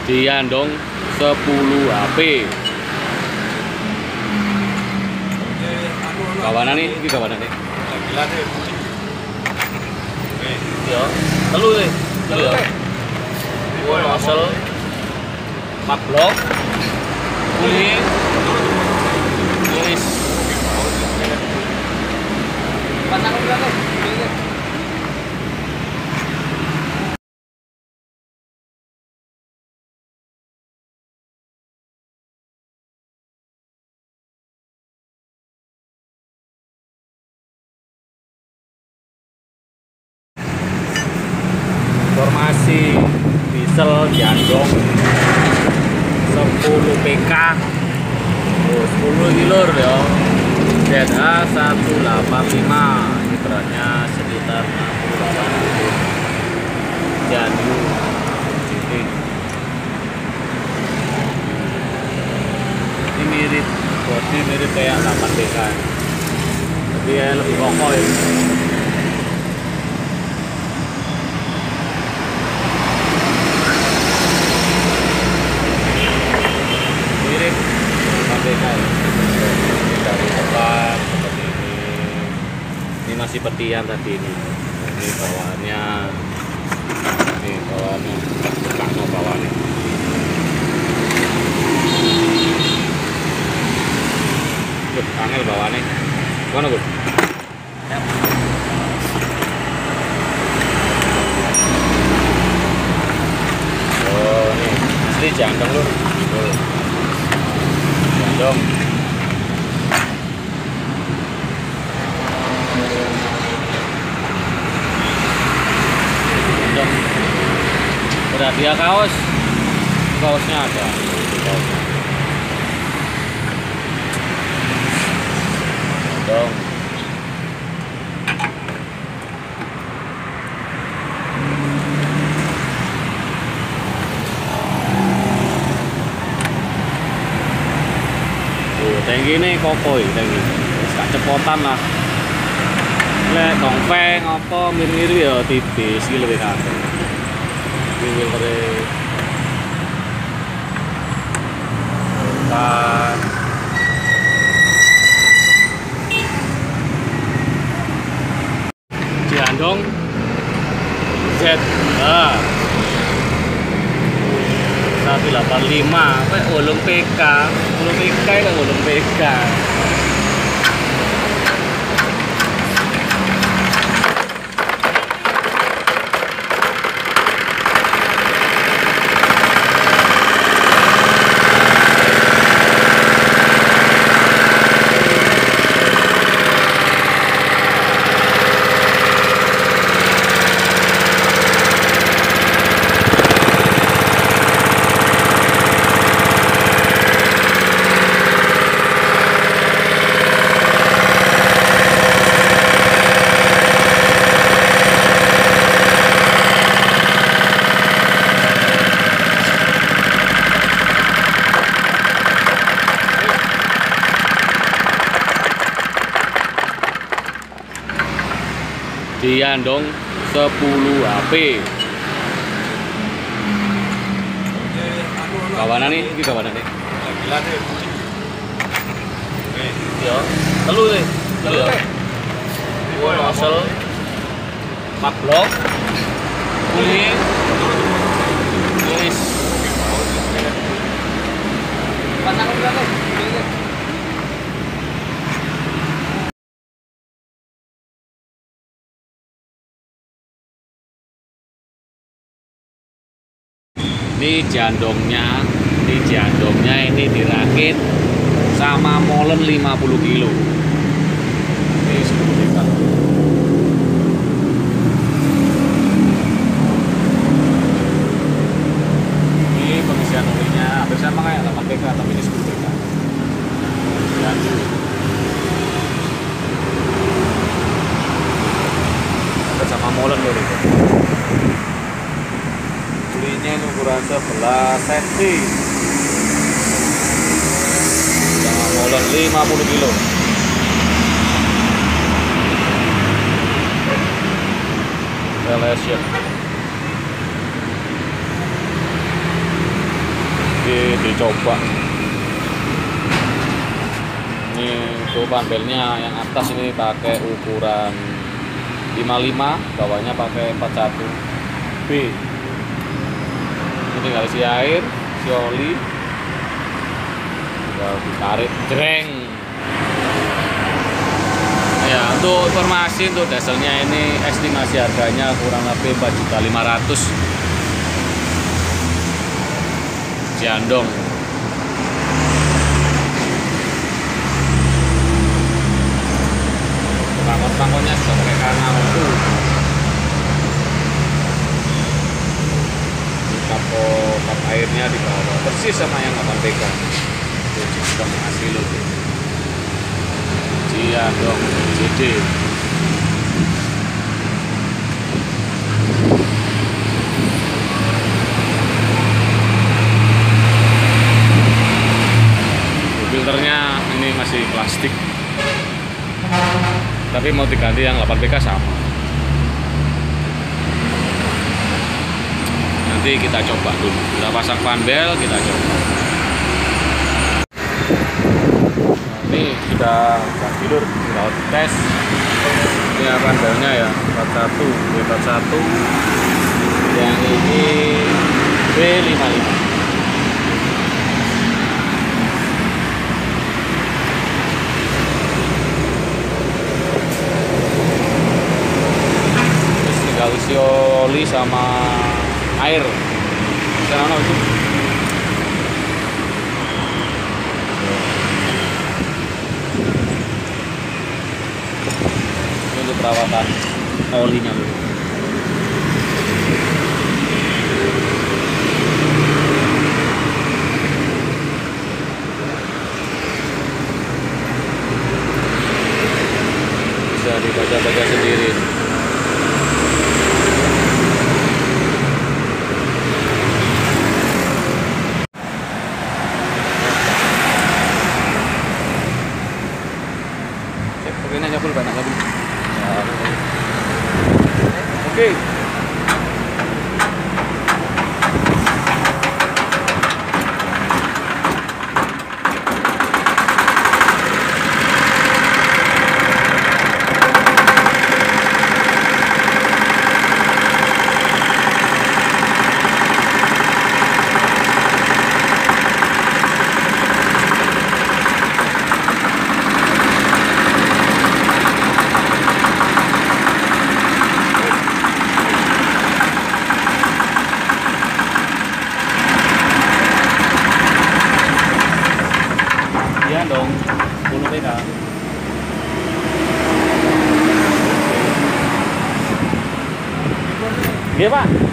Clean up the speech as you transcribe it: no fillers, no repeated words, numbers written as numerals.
Diandong 10 HP. Kawanan nih, ini kawanan nih. Gila deh. Ya, telu deh. Telu ya. Gua asal mablok. Kulit. Tulis. Pasang berapa? Informasi diesel Diandong 10 PK 10 kilor ya, ZH 185, ini beratnya sekitar 68 kg. Janju ini mirip bodi, mirip kayak 8 PK, tapi ya lebih kokoh ya. Dari depan seperti ini masih petian tadi ini bawaannya, ini bawaannya belakang bawaannya. Loh, angel bawaannya mana Gus? Oh ini asli jandong lur. Jandong udah dia kaosnya ada kaosnya. Dong tangki ini kokoi, tangki gak cepotan lah. Lek dongpeng apa mirip-mirip ya tipis iki lebih kakek. Iki kere kan Diandong ZH 185 apa ulung PK kan ulung PK. Diandong 10 HP. Kawanan nih, ini kawanan nih. Gila deh. Ya, telu deh. Telu ya. Gua asal mablok. Kulit. Tulis. Pasang berapa? Ini jandongnya ini dirakit sama molen 50 kilo. Ini seperti itu. Ini pengisian olinya hampir sama kayak 8 PK, tapi ini 10 PK. Janju. Sama molen loh itu. Ini ukuran 11 cm sama molen 50 kilo. Relation dicoba. Ini tuh panbelnya yang atas ini pakai ukuran 55, bawahnya pakai 41 B. Ini tinggal isi air, isi oli, tinggal ditarik jreng. Ya, untuk informasi untuk dieselnya ini estimasi harganya kurang lebih 4.500.000 Ciandong. Pangkot-pangkotnya sudah pakai kanal itu. Kap airnya di bawah persis sama yang 8 PK. Itu sistem asli loh. Ciandong CD. Filternya ini masih plastik, tapi mau diganti yang 8 PK sama. Nanti kita coba dulu, kita pasang panbel, kita coba. Ini sudah tidur, sudah tes. Ini panbelnya ya 41 B41, yang ini B55. Isi oli sama air. Sekarang itu untuk perawatan olinya dulu. Bisa dibaca-baca sendiri. Ini aja full banyak lagi. Oke. Iya dong, 10 PK. Iya Pak.